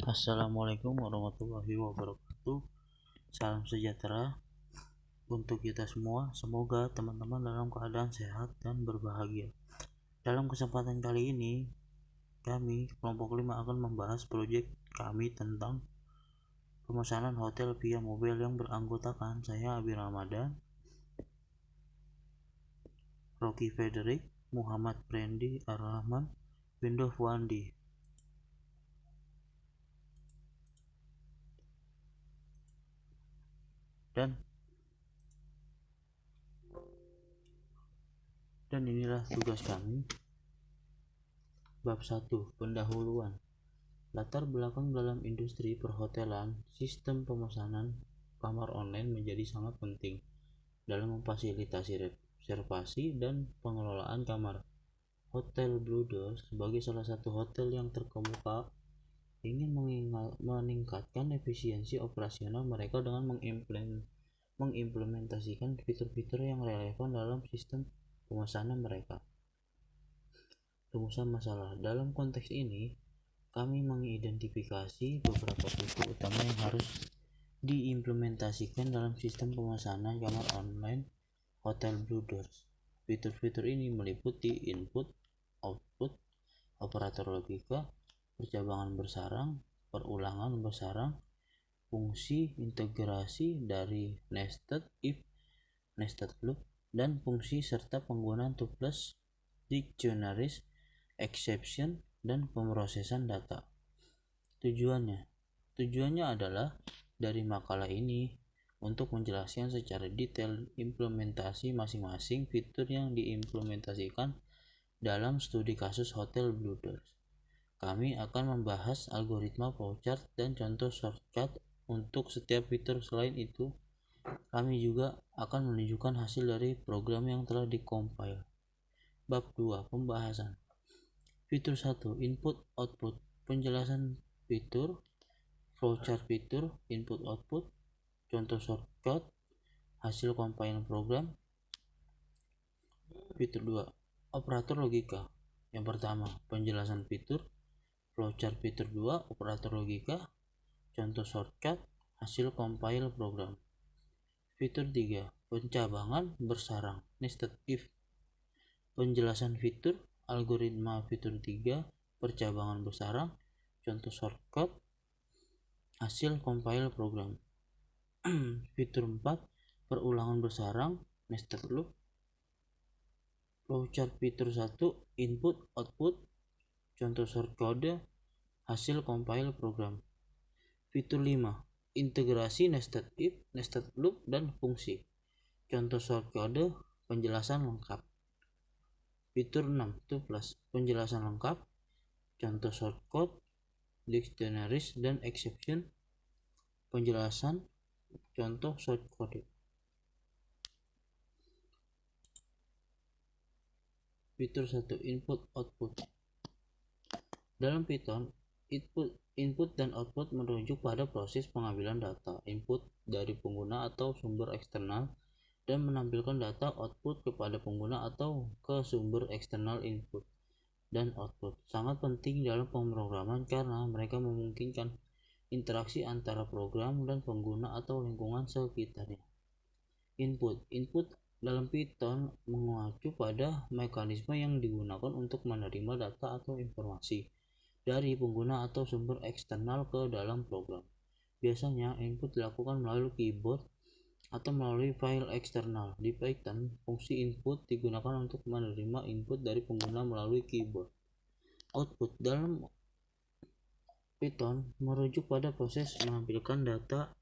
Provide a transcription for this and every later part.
Assalamualaikum warahmatullahi wabarakatuh. Salam sejahtera untuk kita semua. Semoga teman-teman dalam keadaan sehat dan berbahagia. Dalam kesempatan kali ini, kami kelompok 5 akan membahas proyek kami tentang pemesanan hotel via mobil yang beranggotakan saya Abi Ramadan, Rocky Frederick, Muhammad Prendi Ar-Rahman, Window Wandi. Dan inilah tugas kami. Bab 1. Pendahuluan. Latar belakang dalam industri perhotelan, sistem pemesanan kamar online menjadi sangat penting dalam memfasilitasi reservasi dan pengelolaan kamar. Hotel Blue Door sebagai salah satu hotel yang terkemuka ingin meningkatkan efisiensi operasional mereka dengan mengimplementasikan fitur-fitur yang relevan dalam sistem pemesanan mereka. Rumusan masalah. Dalam konteks ini, kami mengidentifikasi beberapa fitur utama yang harus diimplementasikan dalam sistem pemesanan kamar online Hotel Blue Doors. Fitur-fitur ini meliputi input, output, operator logika, percabangan bersarang, perulangan bersarang, fungsi integrasi dari nested if, nested loop, dan fungsi serta penggunaan tuples, dictionaries, exception, dan pemrosesan data. Tujuannya adalah dari makalah ini untuk menjelaskan secara detail implementasi masing-masing fitur yang diimplementasikan dalam studi kasus Hotel Blue Doors. Kami akan membahas algoritma flowchart dan contoh shortcut untuk setiap fitur. Selain itu, kami juga akan menunjukkan hasil dari program yang telah dikompil. Bab 2. Pembahasan. Fitur 1. Input output. Penjelasan fitur, flowchart fitur, input output, contoh shortcut, hasil compile program. Fitur 2. Operator logika. Yang pertama, penjelasan fitur, flowchart fitur 2, operator logika, contoh shortcut, hasil compile program. Fitur 3. Pencabangan bersarang, nested if. Penjelasan fitur, algoritma fitur 3, percabangan bersarang, contoh shortcut, hasil compile program. Fitur 4. Perulangan bersarang, nested loop. Flowchart fitur 1, input output, contoh shortcode, hasil compile program. Fitur 5. Integrasi nested if, nested loop, dan fungsi, contoh shortcode, penjelasan lengkap. Fitur 6. Tuples, penjelasan lengkap, contoh shortcode, dictionaries, dan exception, penjelasan, contoh shortcode. Fitur 1. Input output. Dalam Python, input dan output merujuk pada proses pengambilan data input dari pengguna atau sumber eksternal dan menampilkan data output kepada pengguna atau ke sumber eksternal input dan output. Sangat penting dalam pemrograman karena mereka memungkinkan interaksi antara program dan pengguna atau lingkungan sekitarnya. Input dalam Python mengacu pada mekanisme yang digunakan untuk menerima data atau informasi dari pengguna atau sumber eksternal ke dalam program. Biasanya input dilakukan melalui keyboard atau melalui file eksternal. Di Python, fungsi input digunakan untuk menerima input dari pengguna melalui keyboard. Output dalam Python merujuk pada proses menampilkan data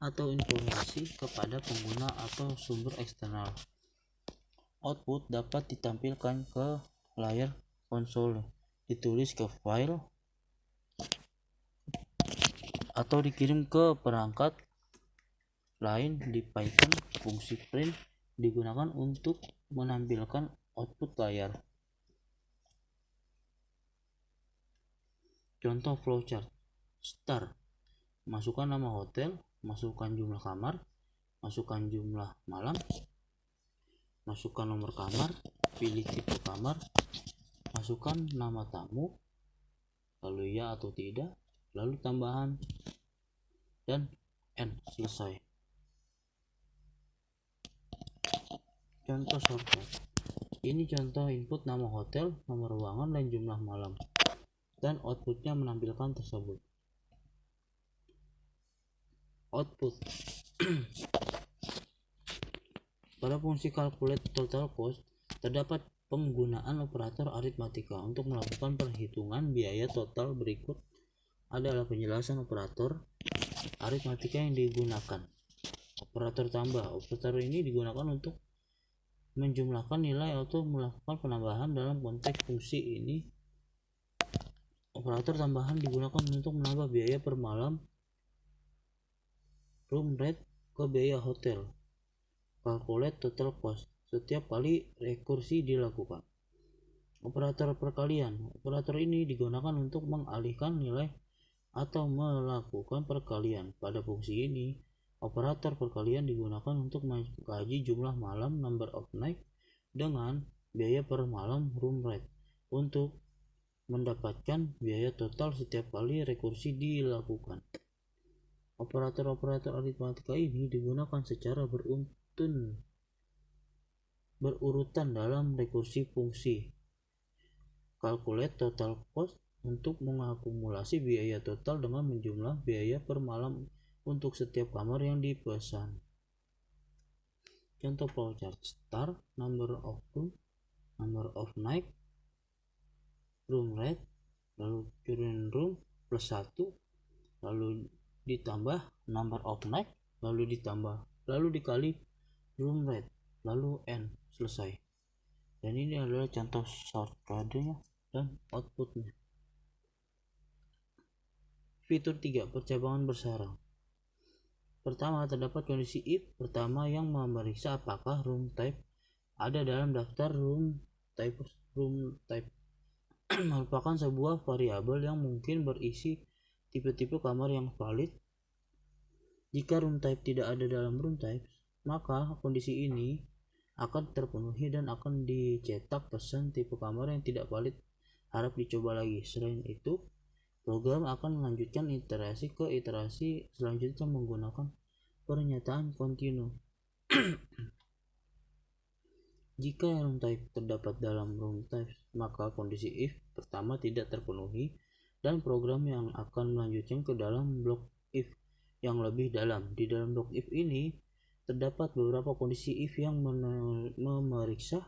atau informasi kepada pengguna atau sumber eksternal. Output dapat ditampilkan ke layar konsol, ditulis ke file, atau dikirim ke perangkat lain. Di Python, fungsi print digunakan untuk menampilkan output layar. Contoh flowchart. Start, masukkan nama hotel, masukkan jumlah kamar, masukkan jumlah malam, masukkan nomor kamar, pilih tipe kamar, masukkan nama tamu, lalu ya atau tidak, lalu tambahan, dan N, selesai. Contoh shortcut. Ini contoh input nama hotel, nomor ruangan, dan jumlah malam, dan outputnya menampilkan tersebut. Output. Pada fungsi calculate total cost terdapat penggunaan operator aritmatika untuk melakukan perhitungan biaya total. Berikut adalah penjelasan operator aritmatika yang digunakan. Operator tambah. Operator ini digunakan untuk menjumlahkan nilai atau melakukan penambahan. Dalam konteks fungsi ini, operator tambahan digunakan untuk menambah biaya per malam room rate ke biaya hotel. Calculate total cost setiap kali rekursi dilakukan. Operator perkalian. Operator ini digunakan untuk mengalihkan nilai atau melakukan perkalian. Pada fungsi ini, operator perkalian digunakan untuk mengkaji jumlah malam number of night dengan biaya per malam room rate untuk mendapatkan biaya total setiap kali rekursi dilakukan. Operator-operator aritmatika ini digunakan secara berurutan dalam rekursi fungsi. Calculate total cost untuk mengakumulasi biaya total dengan menjumlah biaya per malam untuk setiap kamar yang dipesan. Contoh flowchart. Start, number of room, number of night, room rate, lalu current room plus 1, lalu ditambah number of night, lalu dikali room rate, lalu N, selesai. Dan ini adalah contoh shortcut-nya dan outputnya. Fitur 3, percabangan bersarang. Pertama, terdapat kondisi if pertama yang memeriksa apakah room type ada dalam daftar room type. Room type merupakan sebuah variabel yang mungkin berisi tipe-tipe kamar yang valid. Jika room type tidak ada dalam room type, maka kondisi ini akan terpenuhi dan akan dicetak pesan tipe kamar yang tidak valid harap dicoba lagi. Selain itu, program akan melanjutkan iterasi ke iterasi selanjutnya menggunakan pernyataan kontinu. Jika room type terdapat dalam room type, maka kondisi if pertama tidak terpenuhi dan program yang akan melanjutkan ke dalam blok if yang lebih dalam. Di dalam blok if ini terdapat beberapa kondisi if yang memeriksa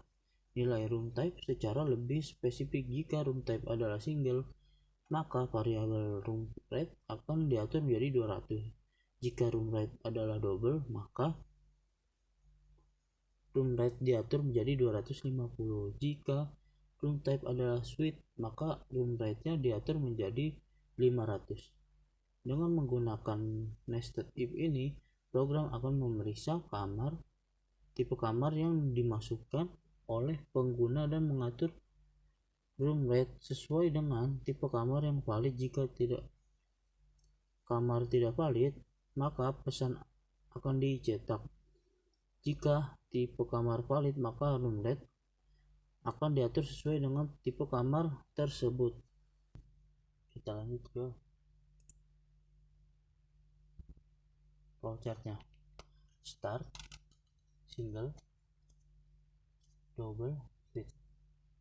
nilai room type secara lebih spesifik. Jika room type adalah single, maka variabel room rate akan diatur menjadi 200. Jika room rate adalah double, maka room rate diatur menjadi 250. Jika room type adalah suite, maka room rate-nya diatur menjadi 500. Dengan menggunakan nested if ini, program akan memeriksa tipe kamar yang dimasukkan oleh pengguna dan mengatur room rate sesuai dengan tipe kamar yang valid. Jika kamar tidak valid, maka pesan akan dicetak. Jika tipe kamar valid, maka room rate akan diatur sesuai dengan tipe kamar tersebut. Kita lanjut ke flowchart-nya. Start, single, double, suite,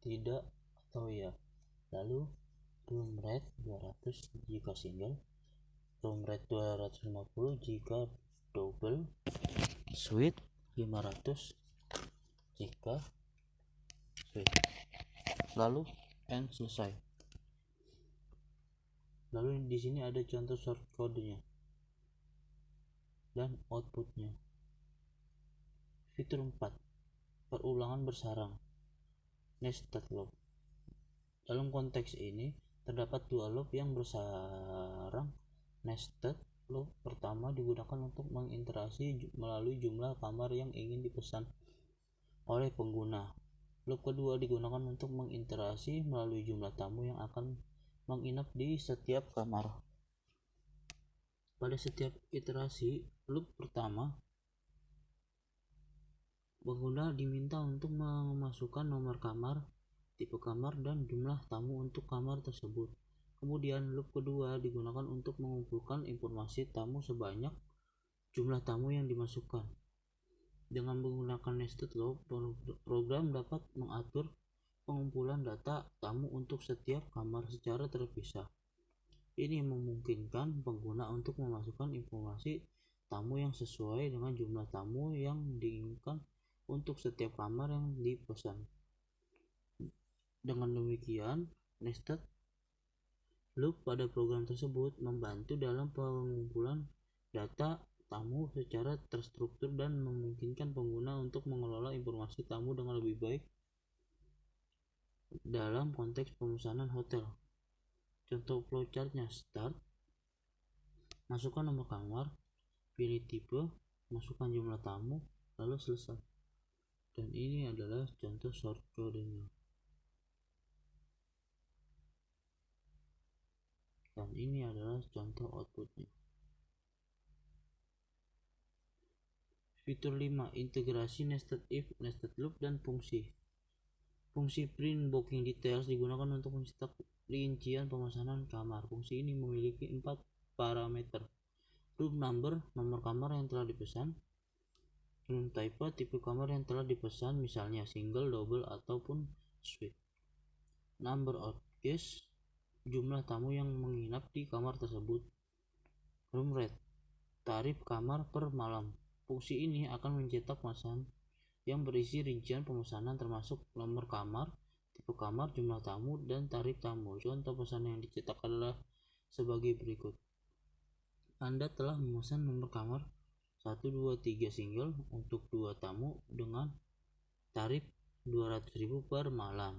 tidak atau ya. Lalu room rate 200 jika single, room rate 250 jika double, suite 500 jika suite, lalu N, selesai. Lalu di sini ada contoh shortcode-nya dan outputnya. Fitur 4, perulangan bersarang, nested loop. Dalam konteks ini terdapat dua loop yang bersarang. Nested loop pertama digunakan untuk mengiterasi melalui jumlah kamar yang ingin dipesan oleh pengguna. Loop kedua digunakan untuk mengiterasi melalui jumlah tamu yang akan menginap di setiap kamar. Pada setiap iterasi loop pertama, pengguna diminta untuk memasukkan nomor kamar, tipe kamar, dan jumlah tamu untuk kamar tersebut. Kemudian loop kedua digunakan untuk mengumpulkan informasi tamu sebanyak jumlah tamu yang dimasukkan. Dengan menggunakan nested loop, program dapat mengatur pengumpulan data tamu untuk setiap kamar secara terpisah. Ini memungkinkan pengguna untuk memasukkan informasi tamu yang sesuai dengan jumlah tamu yang diinginkan untuk setiap kamar yang dipesan. Dengan demikian, nested loop pada program tersebut membantu dalam pengumpulan data tamu secara terstruktur dan memungkinkan pengguna untuk mengelola informasi tamu dengan lebih baik dalam konteks pemesanan hotel. Contoh flowchartnya: start, masukkan nomor kamar, pilih tipe, masukkan jumlah tamu, lalu selesai. Dan ini adalah contoh shortcode-nya. Dan ini adalah contoh outputnya. Fitur 5. Integrasi nested if, nested loop, dan fungsi. Fungsi print booking details digunakan untuk mencetak rincian pemesanan kamar. Fungsi ini memiliki 4 parameter: room number, nomor kamar yang telah dipesan; room type, tipe kamar yang telah dipesan, misalnya single, double, ataupun suite; number of guests, jumlah tamu yang menginap di kamar tersebut; room rate, tarif kamar per malam. Fungsi ini akan mencetak pesan yang berisi rincian pemesanan termasuk nomor kamar, tipe kamar, jumlah tamu, dan tarif tamu. Contoh pesan yang dicetak adalah sebagai berikut. Anda telah memesan nomor kamar 123 single untuk 2 tamu dengan tarif 200.000 per malam.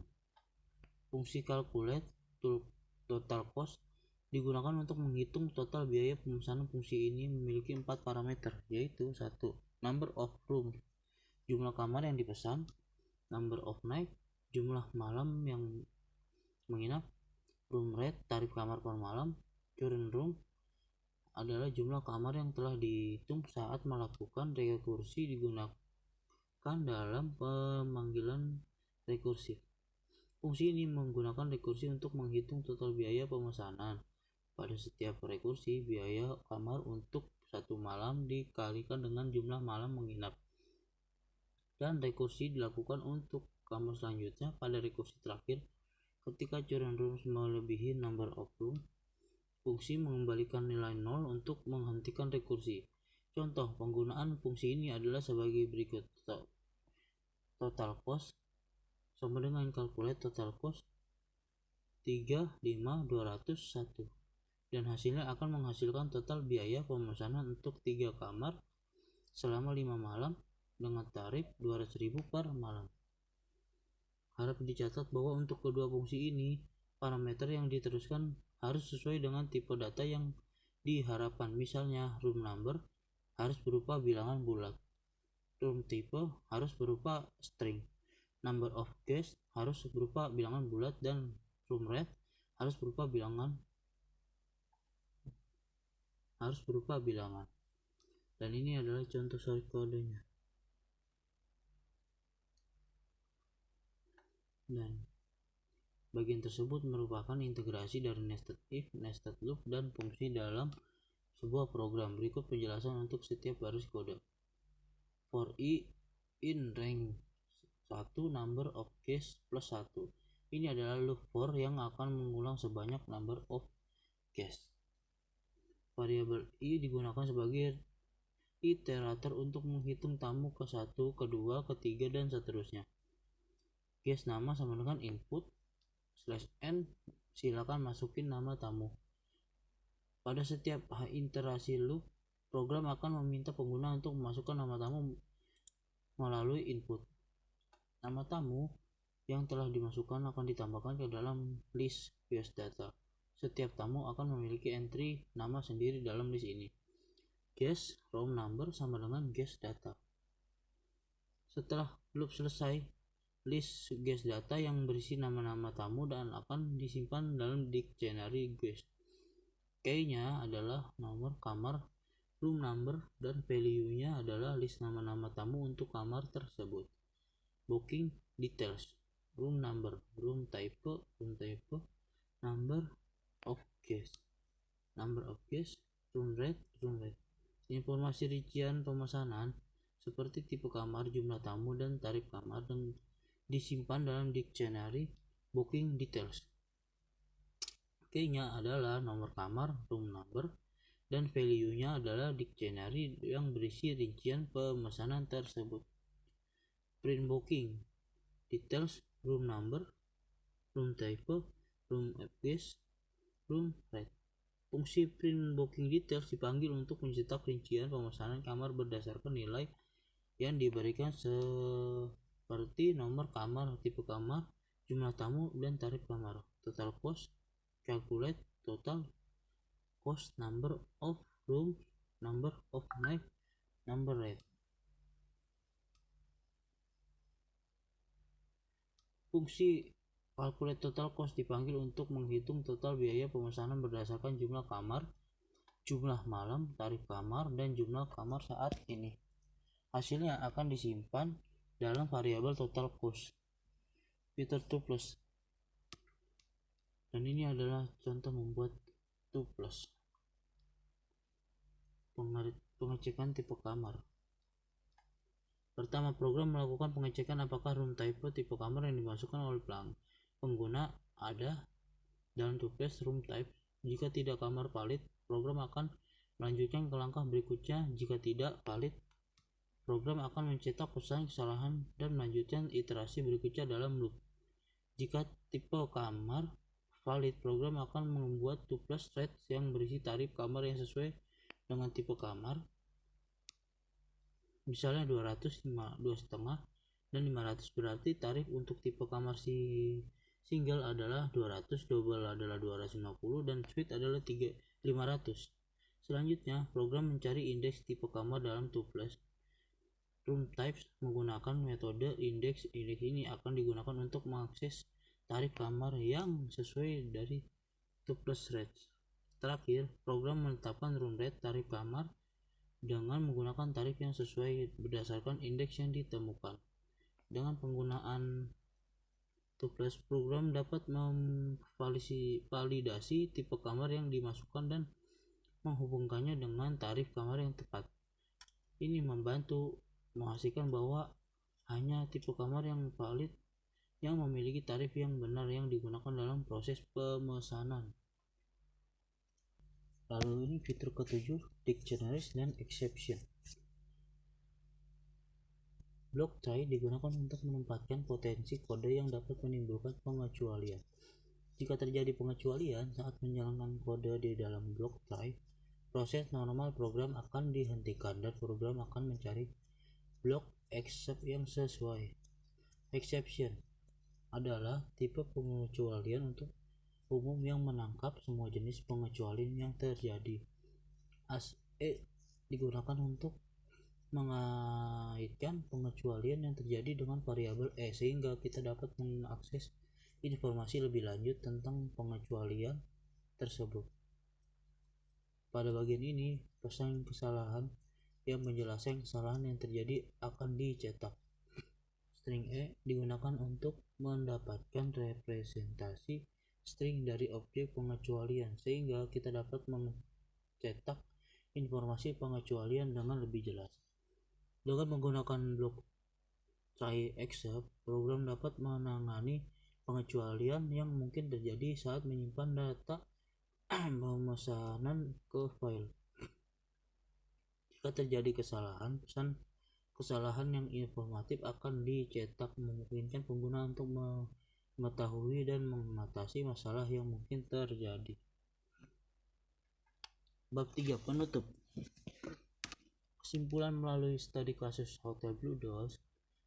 Fungsi calculate total cost digunakan untuk menghitung total biaya pemesanan. Fungsi ini memiliki 4 parameter, yaitu 1. Number of room, jumlah kamar yang dipesan; number of night, jumlah malam yang menginap; room rate, tarif kamar per malam; current room adalah jumlah kamar yang telah dihitung saat melakukan rekursi digunakan dalam pemanggilan rekursif. Fungsi ini menggunakan rekursi untuk menghitung total biaya pemesanan. Pada setiap rekursi, biaya kamar untuk 1 malam dikalikan dengan jumlah malam menginap, dan rekursi dilakukan untuk kamar selanjutnya. Pada rekursi terakhir, ketika current rooms melebihi number of room, fungsi mengembalikan nilai 0 untuk menghentikan rekursi. Contoh penggunaan fungsi ini adalah sebagai berikut. Total cost sama dengan calculate total cost 35201, dan hasilnya akan menghasilkan total biaya pemesanan untuk 3 kamar selama 5 malam dengan tarif 200.000 per malam. Harap dicatat bahwa untuk kedua fungsi ini, parameter yang diteruskan harus sesuai dengan tipe data yang diharapkan. Misalnya, room number harus berupa bilangan bulat, room type harus berupa string, number of guests harus berupa bilangan bulat, dan room rate harus berupa bilangan. Dan ini adalah contoh shortcode-nya. Dan bagian tersebut merupakan integrasi dari nested if, nested loop, dan fungsi dalam sebuah program. Berikut penjelasan untuk setiap baris kode. For i in rank 1 number of guests plus 1. Ini adalah loop for yang akan mengulang sebanyak number of guests. Variabel i digunakan sebagai iterator untuk menghitung tamu ke-1, ke-2, ke-3, dan seterusnya. Guest nama sama dengan input /n, silakan masukin nama tamu. Pada setiap iterasi loop, program akan meminta pengguna untuk memasukkan nama tamu melalui input. Nama tamu yang telah dimasukkan akan ditambahkan ke dalam list guest data. Setiap tamu akan memiliki entry nama sendiri dalam list ini. Guest room number sama dengan guest data. Setelah loop selesai, list guest data yang berisi nama-nama tamu dan akan disimpan dalam dictionary guest. Key-nya adalah nomor kamar, room number, dan value-nya adalah list nama-nama tamu untuk kamar tersebut. Booking details, room number, room type, number, of guests, number of guests, room rate. Informasi rincian pemesanan seperti tipe kamar, jumlah tamu, dan tarif kamar dan disimpan dalam dictionary booking details. Key-nya adalah nomor kamar, room number, dan value-nya adalah dictionary yang berisi rincian pemesanan tersebut. Print booking details, room number, room type, room address, room rate. Fungsi print booking details dipanggil untuk mencetak rincian pemesanan kamar berdasarkan nilai yang diberikan seperti nomor kamar, tipe kamar, jumlah tamu, dan tarif kamar. Total cost, calculate total cost, number of room, number of night, number rate. Fungsi calculate total cost dipanggil untuk menghitung total biaya pemesanan berdasarkan jumlah kamar, jumlah malam, tarif kamar, dan jumlah kamar saat ini. Hasilnya akan disimpan dalam variabel total cost fitur tuples. Dan ini adalah contoh membuat tuples. Pengecekan tipe kamar. Pertama, program melakukan pengecekan apakah room type tipe kamar yang dimasukkan oleh pengguna ada dalam tuples room type. Jika tidak kamar valid, program akan melanjutkan ke langkah berikutnya. Jika tidak valid, program akan mencetak pesan kesalahan dan melanjutkan iterasi berikutnya dalam loop. Jika tipe kamar valid, program akan membuat tuples rate yang berisi tarif kamar yang sesuai dengan tipe kamar. Misalnya 200, 2,5, dan 500, berarti tarif untuk tipe kamar single adalah 200, double adalah 250, dan suite adalah 500. Selanjutnya, program mencari indeks tipe kamar dalam tuples room types menggunakan metode index. Indeks ini akan digunakan untuk mengakses tarif kamar yang sesuai dari tuples rates. Terakhir, program menetapkan room rate tarif kamar dengan menggunakan tarif yang sesuai berdasarkan indeks yang ditemukan. Dengan penggunaan tuples, program dapat memvalidasi tipe kamar yang dimasukkan dan menghubungkannya dengan tarif kamar yang tepat. Ini membantu memastikan bahwa hanya tipe kamar yang valid yang memiliki tarif yang benar yang digunakan dalam proses pemesanan. Lalu ini fitur ke-7, dictionaries dan exception. Block try digunakan untuk menempatkan potensi kode yang dapat menimbulkan pengecualian. Jika terjadi pengecualian saat menjalankan kode di dalam block try, proses normal program akan dihentikan dan program akan mencari block except yang sesuai. Exception adalah tipe pengecualian untuk umum yang menangkap semua jenis pengecualian yang terjadi. ASE digunakan untuk mengaitkan pengecualian yang terjadi dengan variabel E sehingga kita dapat mengakses informasi lebih lanjut tentang pengecualian tersebut. Pada bagian ini, pesan kesalahan yang menjelaskan kesalahan yang terjadi akan dicetak. String E digunakan untuk mendapatkan representasi string dari objek pengecualian sehingga kita dapat mencetak informasi pengecualian dengan lebih jelas. Dengan menggunakan blok try except, program dapat menangani pengecualian yang mungkin terjadi saat menyimpan data pemesanan ke file. Jika terjadi kesalahan, pesan kesalahan yang informatif akan dicetak memungkinkan pengguna untuk mengetahui dan mengatasi masalah yang mungkin terjadi. Bab 3 penutup. Kesimpulan, melalui studi kasus Hotel Blue Dolls,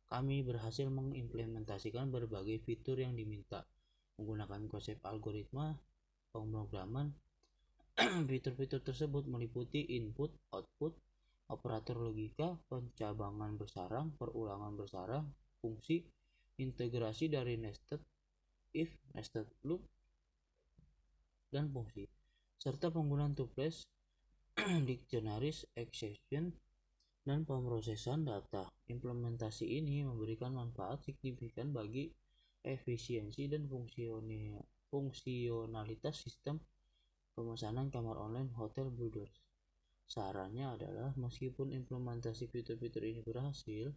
kami berhasil mengimplementasikan berbagai fitur yang diminta menggunakan konsep algoritma pemrograman. Fitur-fitur tersebut meliputi input, output, operator logika, pencabangan bersarang, perulangan bersarang, fungsi, integrasi dari nested if, nested loop, dan fungsi, serta penggunaan tuples, dictionaries, exception, dan pemrosesan data. Implementasi ini memberikan manfaat signifikan bagi efisiensi dan fungsionalitas sistem Pemesanan kamar online hotel Blue Doors. Sarannya adalah meskipun implementasi fitur-fitur ini berhasil,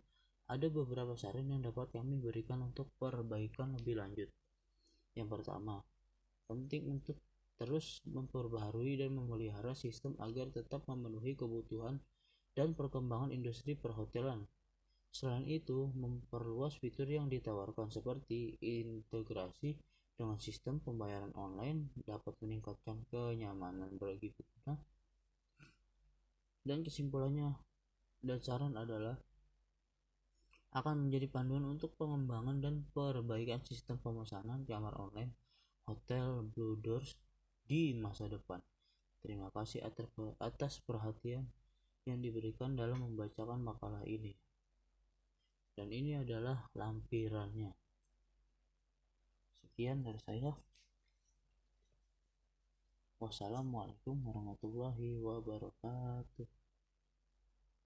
ada beberapa saran yang dapat kami berikan untuk perbaikan lebih lanjut. Yang pertama, penting untuk terus memperbaharui dan memelihara sistem agar tetap memenuhi kebutuhan dan perkembangan industri perhotelan. Selain itu, memperluas fitur yang ditawarkan seperti integrasi dengan sistem pembayaran online dapat meningkatkan kenyamanan bagi pengguna. Dan kesimpulannya dan saran adalah akan menjadi panduan untuk pengembangan dan perbaikan sistem pemesanan kamar online Hotel Blue Doors di masa depan. Terima kasih atas perhatian yang diberikan dalam membacakan makalah ini. Dan ini adalah lampirannya. Sekian dari saya. Wassalamualaikum warahmatullahi wabarakatuh.